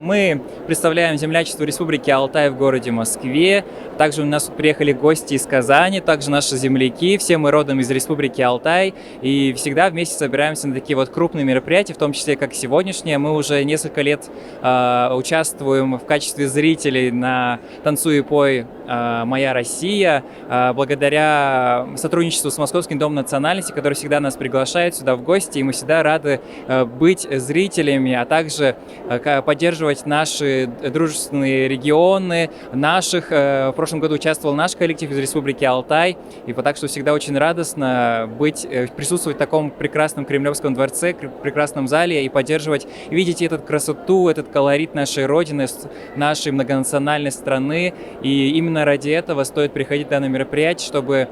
Мы представляем землячество Республики Алтай в городе Москве. Также у нас тут приехали гости из Казани, также наши земляки. Все мы родом из Республики Алтай. И всегда вместе собираемся на такие вот крупные мероприятия, в том числе как сегодняшнее. Мы уже несколько лет участвуем в качестве зрителей на «Танцуй и пой. Моя Россия». Благодаря сотрудничеству с Московским домом национальности, который всегда нас приглашает сюда в гости. И мы всегда рады быть зрителями, а также поддерживать наши дружественные регионы, в прошлом году участвовал наш коллектив из Республики Алтай, и так что всегда очень радостно присутствовать в таком прекрасном Кремлевском дворце, прекрасном зале и поддерживать, видеть эту красоту, этот колорит нашей Родины, нашей многонациональной страны, и именно ради этого стоит приходить на данное мероприятие, чтобы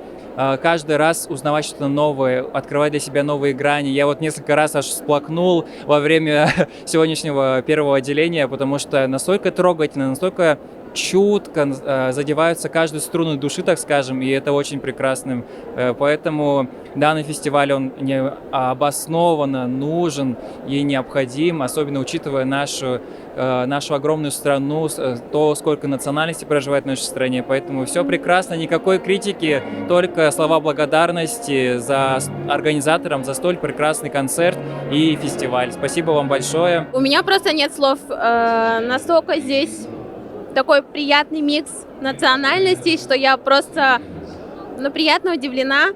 каждый раз узнавать что-то новое, открывать для себя новые грани. Я вот несколько раз аж всплакнул во время сегодняшнего первого отделения, потому что настолько трогательно, настолько чутко задеваются каждую струну души, так скажем, и это очень прекрасно. Поэтому данный фестиваль, он необоснованно нужен и необходим, особенно учитывая нашу огромную страну, то, сколько национальностей проживает в нашей стране. Поэтому все прекрасно, никакой критики, только слова благодарности за организаторам за столь прекрасный концерт и фестиваль. Спасибо вам большое. У меня просто нет слов. Настолько здесь такой приятный микс национальностей, что я просто приятно удивлена.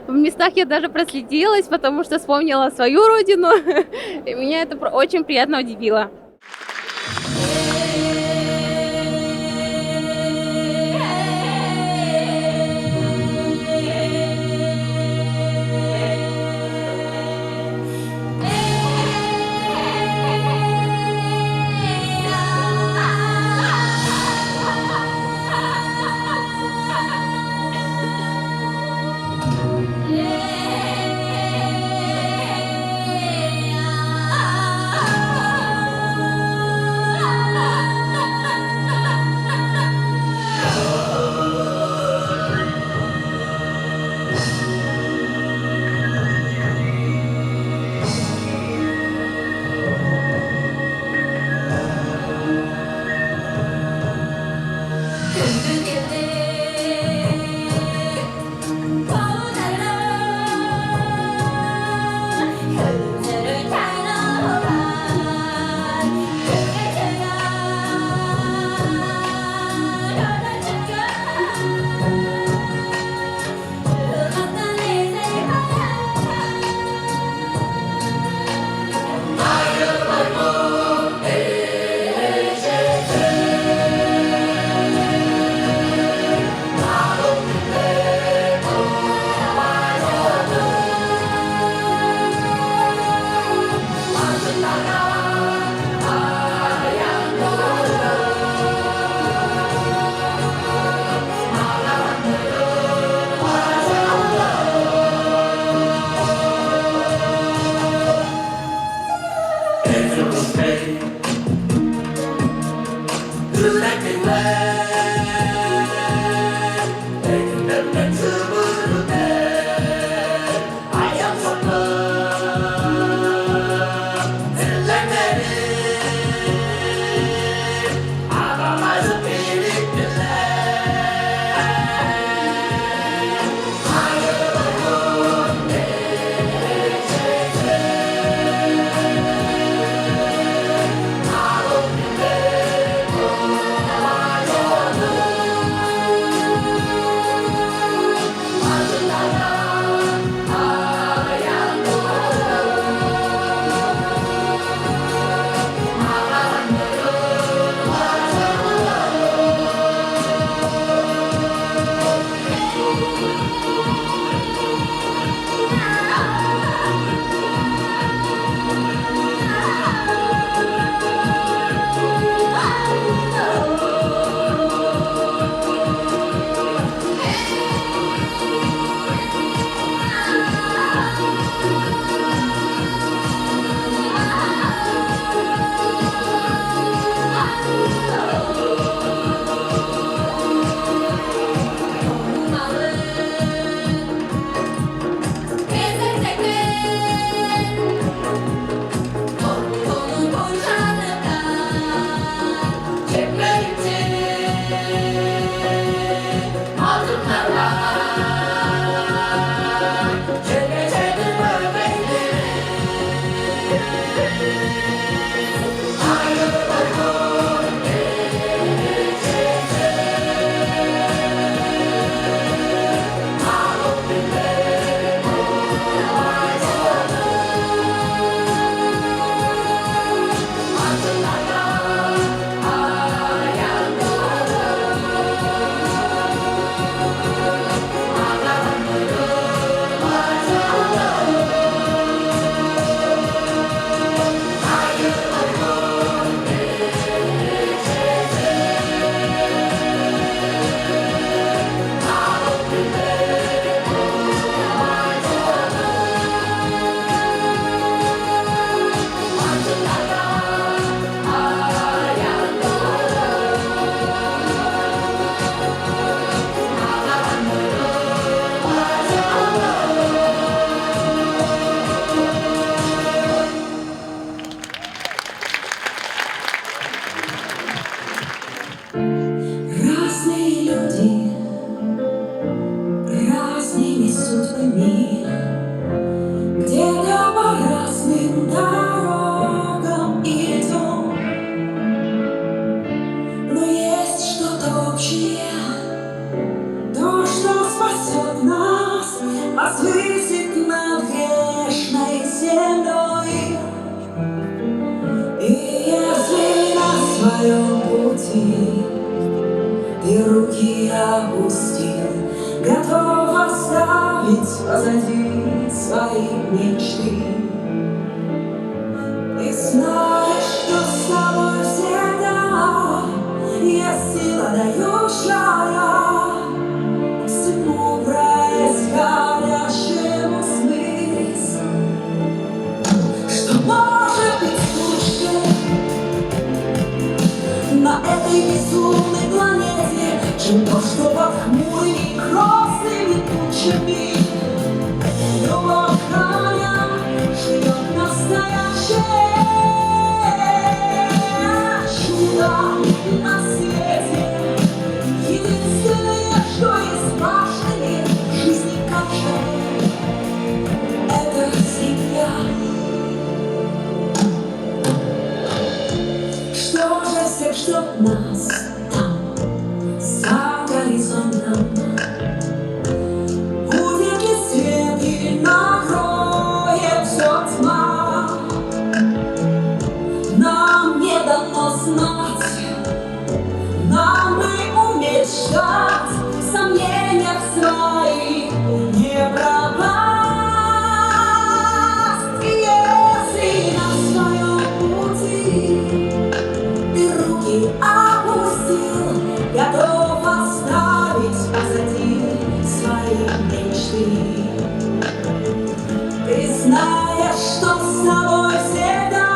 В местах я даже проследилась, потому что вспомнила свою родину, и меня это очень приятно удивило. своем пути, и руки опустил, готов оставить позади свои мечты. Ты знаешь, что с тобой всегда есть сила, дающая всему происходящему смысл, что может быть лучше на этой безумной планете, чем то, что под хмурыми грозными тучами любовь храня живет настоящее чудо на свете. Единственное, что есть в нашей жизни, как же, это семья. Что же всех ждет нас там, за горизонтом? Будет ли свет или накроет все тьма? Нам не дано знать, нам бы уметь ждать, в сомнениях своих не пропасть. И если на своем пути ты руки опустил, готов оставить позади свои мечты. Ты знаешь, что с тобой всегда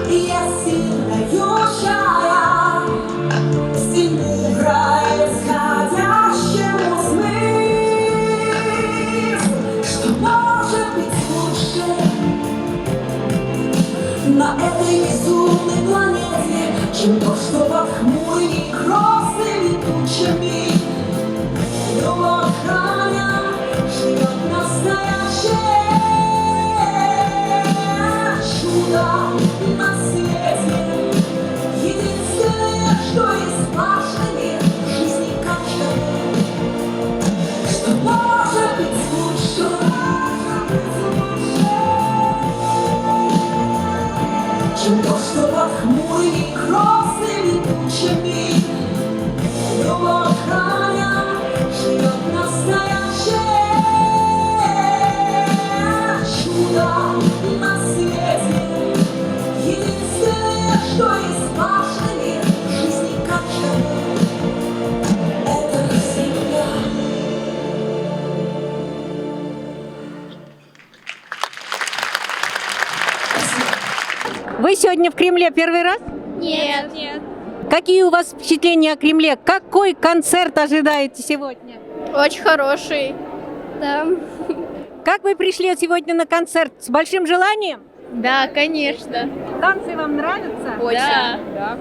есть сила, дающая всему происходящему смысл, что может быть лучше на этой безумной планете, чем то, что под хмурыми грозными тучами любовь храня живет настоящее чудо на свете. Единственное, что есть в нашей жизни, как же, что может быть лучше, чем то, что под хмурыми грозными тучами любовь храня живет настоящее чудо на свете. Единственное, что есть в нашей жизни, как же, это семья. Вы сегодня в Кремле первый раз? Нет. Нет. Какие у вас впечатления о Кремле? Какой концерт ожидаете сегодня? Очень хороший. Да. Как вы пришли сегодня на концерт? С большим желанием? Да, конечно. Танцы вам нравятся? Очень. Да.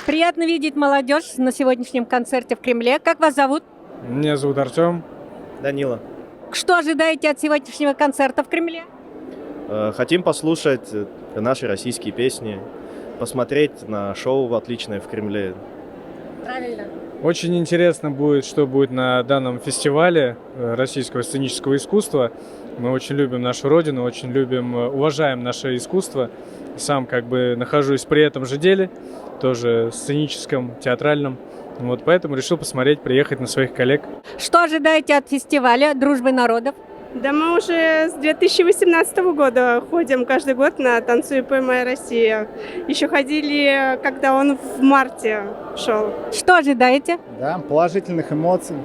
Приятно видеть молодежь на сегодняшнем концерте в Кремле. Как вас зовут? Меня зовут Артем. Данила. Что ожидаете от сегодняшнего концерта в Кремле? Хотим послушать наши российские песни, посмотреть на шоу отличное в Кремле. Правильно. Очень интересно будет, что будет на данном фестивале российского сценического искусства. Мы очень любим нашу родину, очень любим, уважаем наше искусство. Сам как бы нахожусь при этом же деле, тоже сценическом, театральном. Вот поэтому решил посмотреть, приехать на своих коллег. Что ожидаете от фестиваля «Дружбы народов»? Да мы уже с 2018 года ходим каждый год на «Танцуй и пой, моя Россия». Еще ходили, когда он в марте шел. Что ожидаете? Да, положительных эмоций,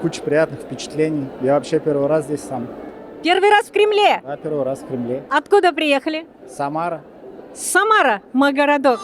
куча приятных впечатлений. Я вообще первый раз здесь сам. Первый раз в Кремле. Да, первый раз в Кремле. Откуда приехали? Самара. Самара, мой городок.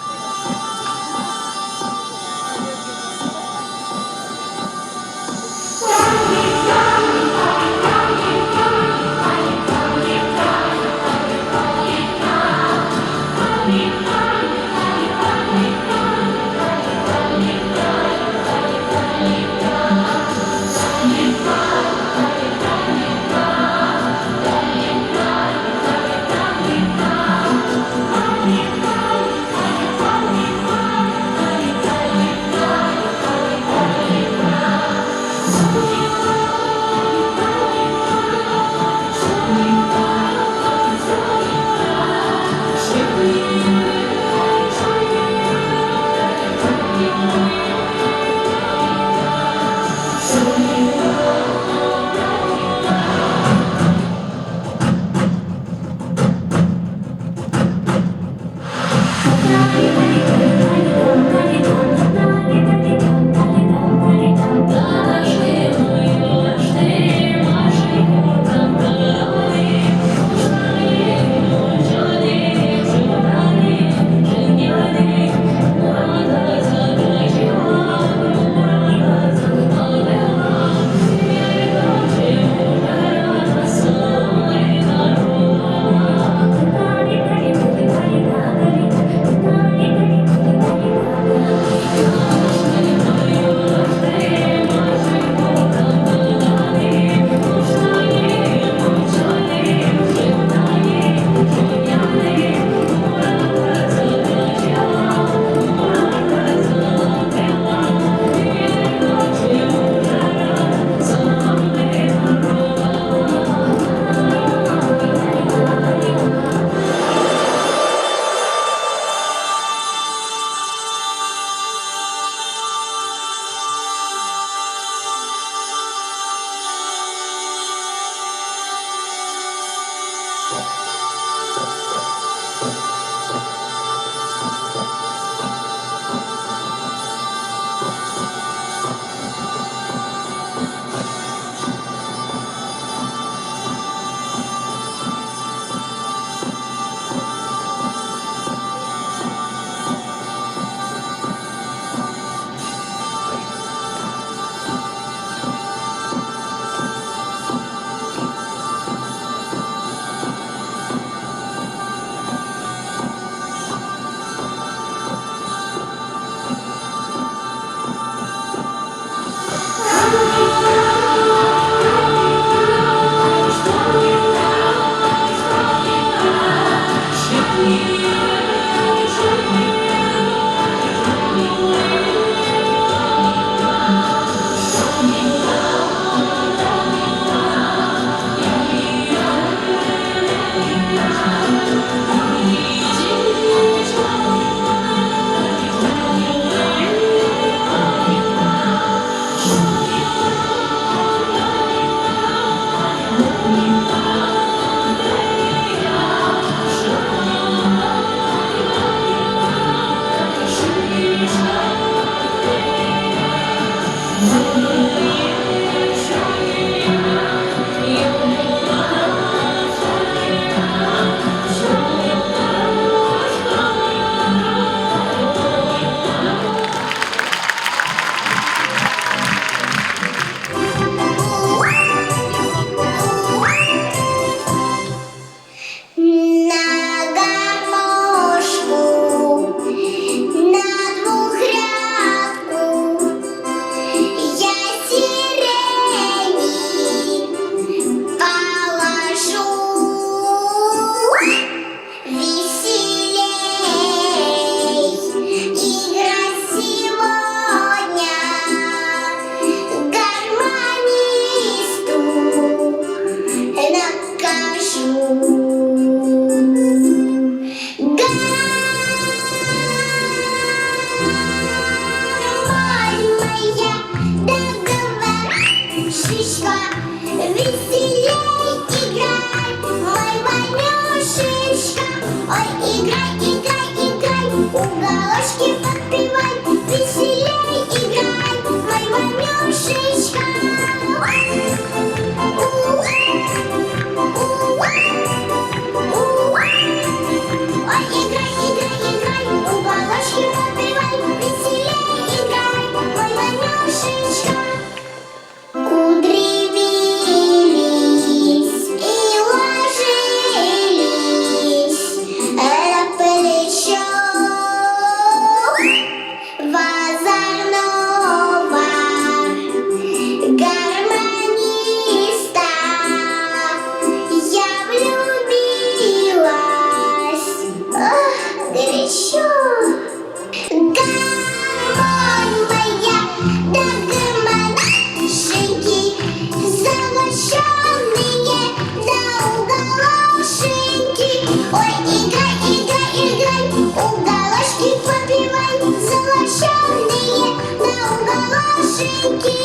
Ой, играй, играй, играй, уголочки попивай, золоченые на уголошеньки.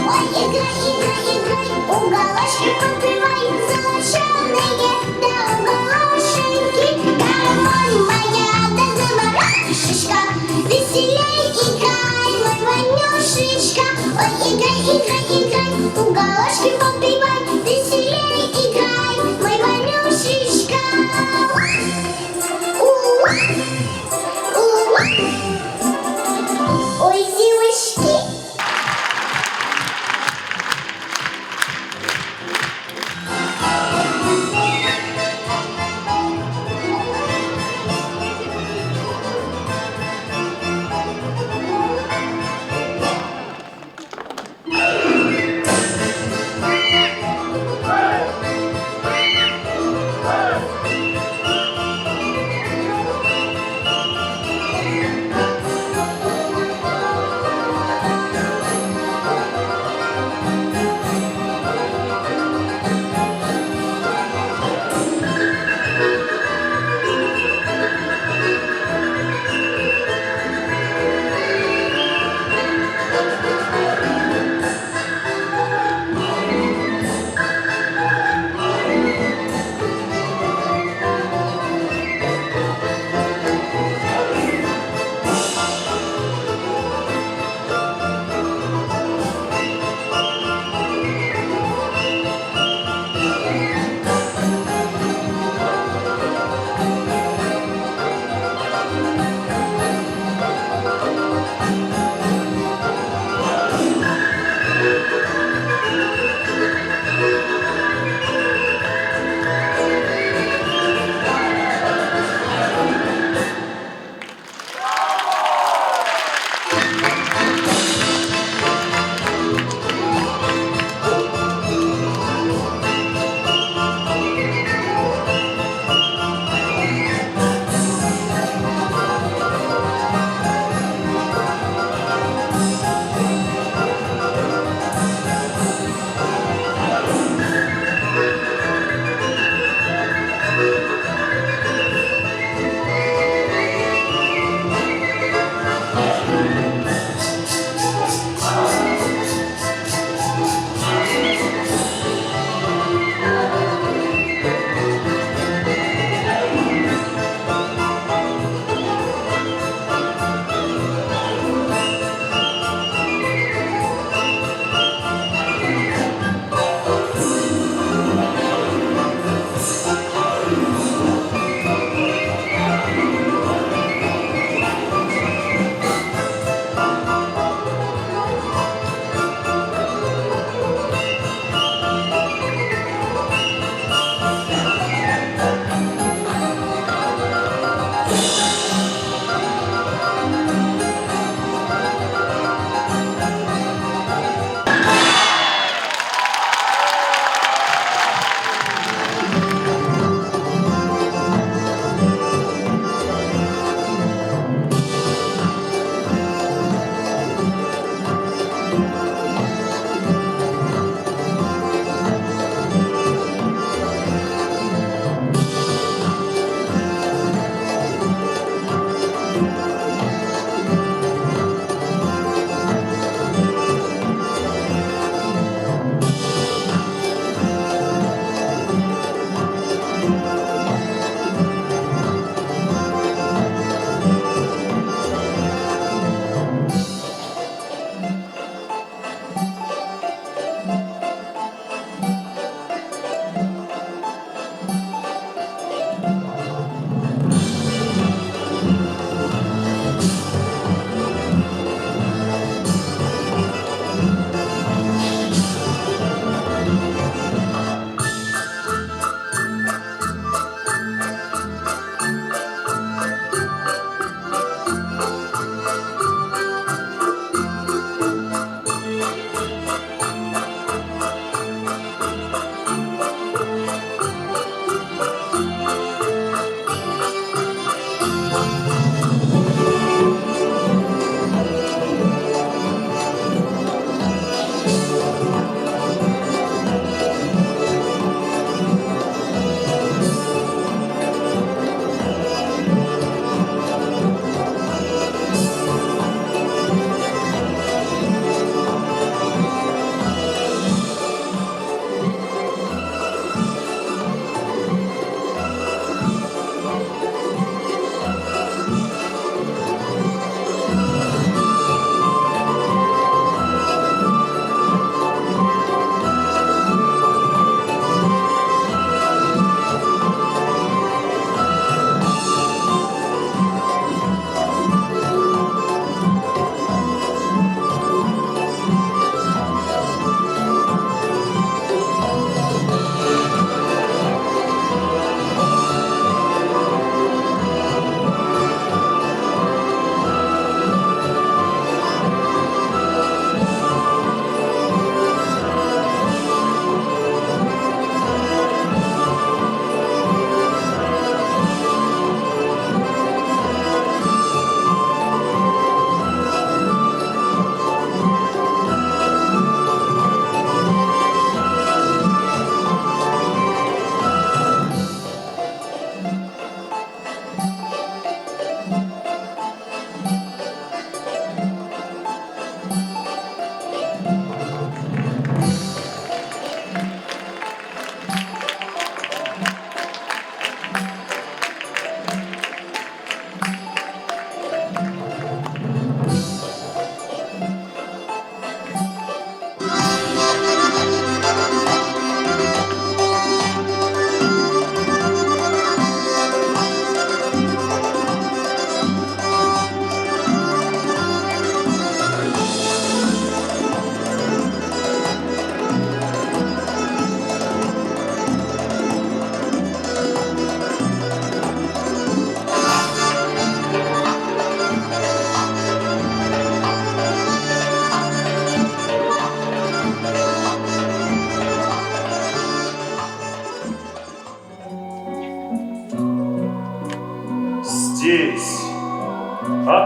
Ой, играй, играй, играй, уголочки попивай, золоченые на уголошеньки. Камон, моя да заморашечка, веселей играй, мой Ванюшечка. Ой, играй, играй, играй,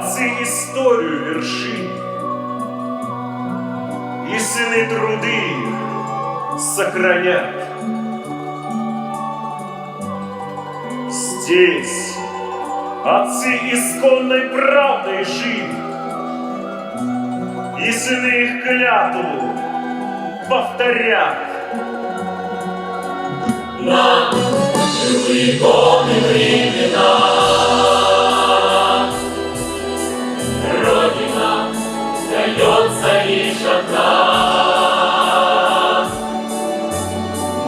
отцы историю вершили, и сыны труды их сохранят. Здесь отцы исконной правдой жили, и сыны их клятву повторят. Нам живые годы времена, Родина дается лишь одна.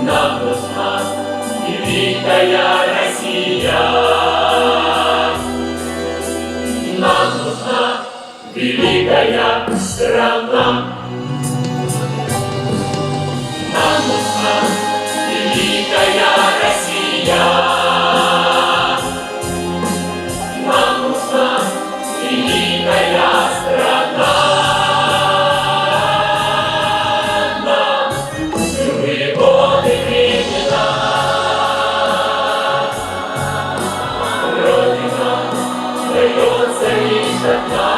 Нам нужна великая Россия, нам нужна великая страна. Нам нужна великая Россия, нам нужна великая страна. Нам живые годы времена, Родина дается лишь одна.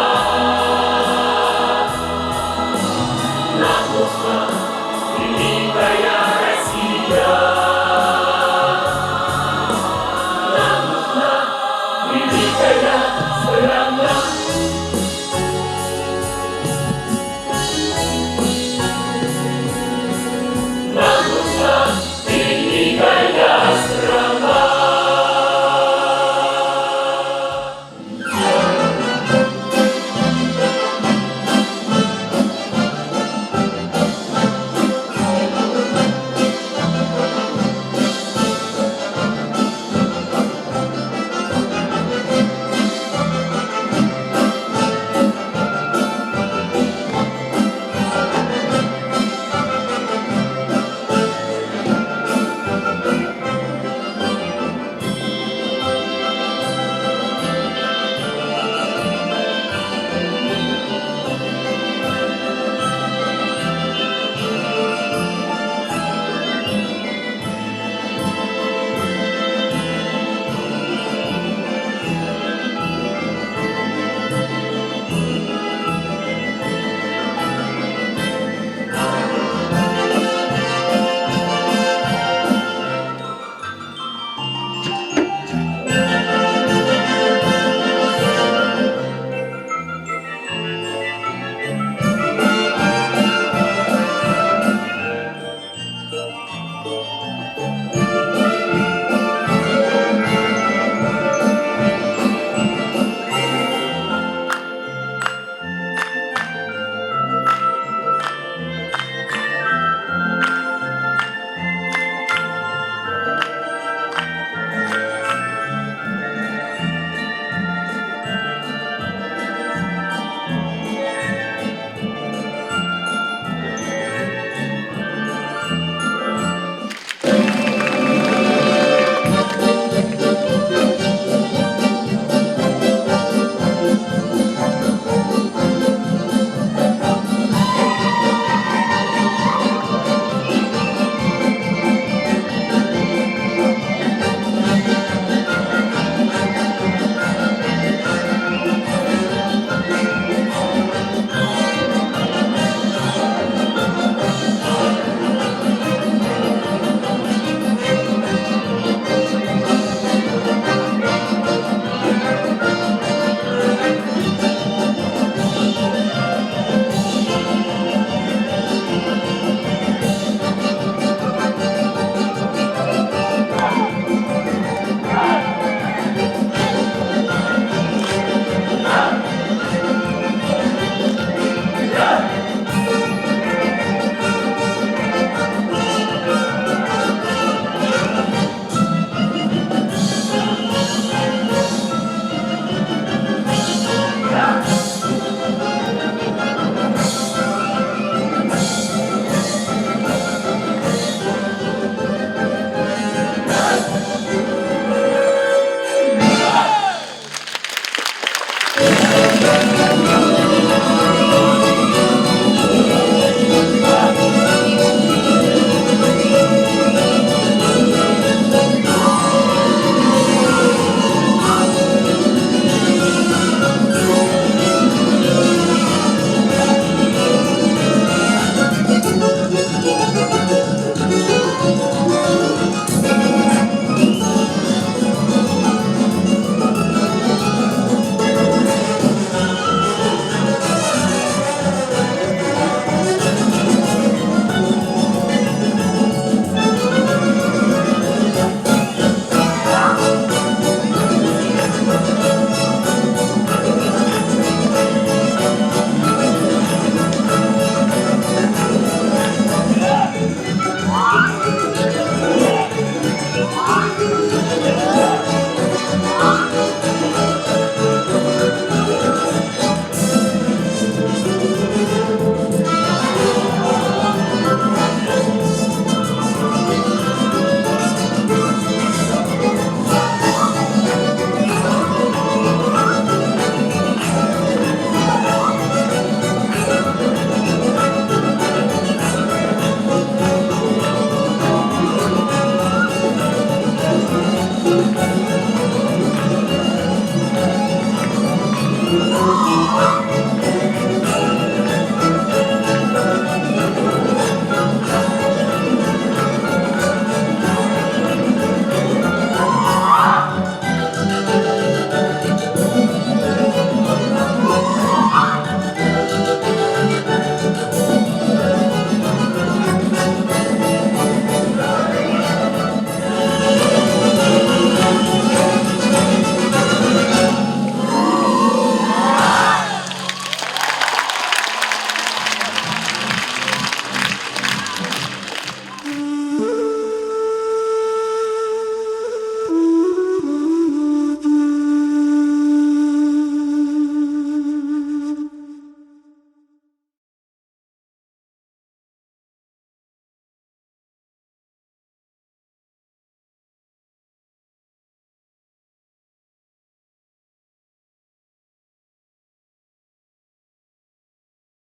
Нам нужна великая Россия.